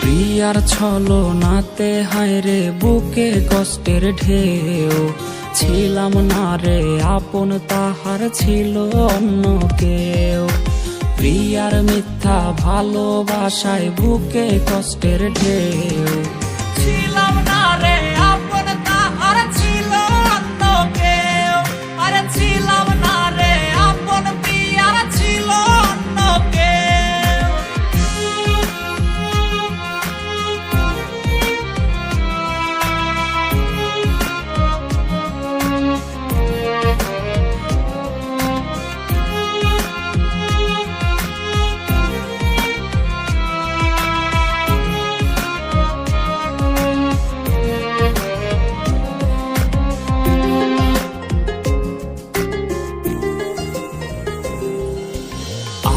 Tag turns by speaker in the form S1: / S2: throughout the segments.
S1: প্রিয়ার ছলনাতে হায়রে বুকে কষ্টের ঢেউ, ছিলাম না রে আপন তাহার ছিল অন্য কেউ। প্রিয়ার মিথ্যা ভালোবাসায় বুকে কষ্টের ঢেউ, ছিলাম না রে আপন তাহার ছিল অন্য কেউ। আরে ছিলাম না রে আপন, প্রিয়ার ছিল অন্য কেউ।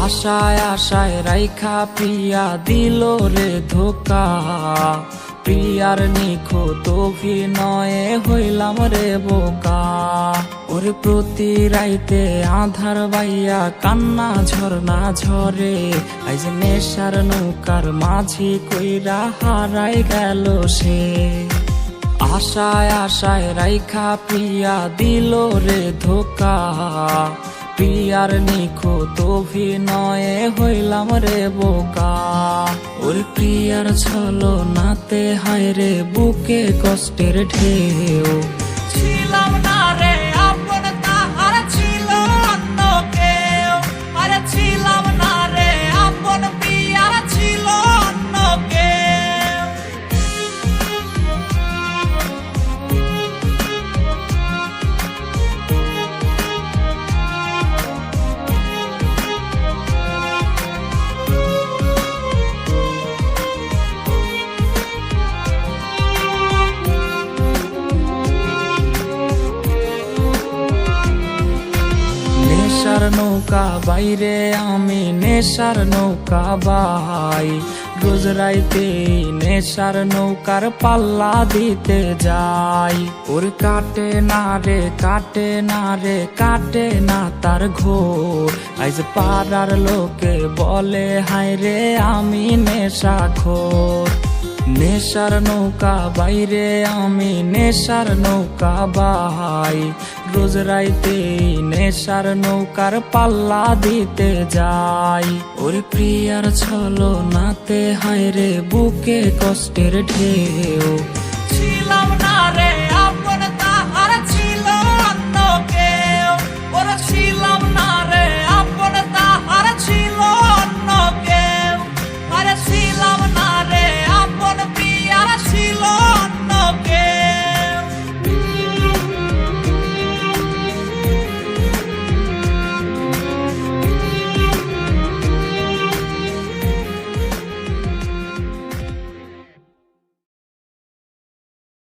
S1: আশায় আশায় রাইখা প্রিয়া দিল রে ধোকা, প্রিয়ার নিখুঁত অভিনয়ে হইলাম রে বোকা। ওরে প্রতি রাইতে আধার বাইয়া কান্না ঝরনা ঝরে, আইজ নেশার নৌকার মাঝি কইরা হারাই গেল সে। আশায় আশায় রাইখা প্রিয়া দিল রে ধোকা, প্রিয়ার নিখুঁত অভিনয়ে হইলাম রে বোকা। ওর প্রিয়ার ছলনাতে হায়রে বুকে কষ্টের ঢেউ, ছিলাম না রে আপন তাহার ছিল অন্য কেউ। আরে ছিলাম না রে আপন, প্রিয়ার ছিল অন্য কেউ। নেশার নৌকা বাইরে আমি নেশার নৌকা বাই, রোজ রাইতে নেশার নৌকার পাল্লা দিতে যাই। ওর কাটে না রে কাটে না রে কাটে না তার ঘোর, আইজ পাড়ার লোকে বলে হায় রে আমি নেশাখোর। নেশার নৌকা বাইরে আমি নেশার নৌকা বাই, রোজ রাইতে নেশার নৌকার পাল্লা দিতে যাই। ওর প্রিয়ার ছলনাতে হায়রে বুকে কষ্টের ঢেউ,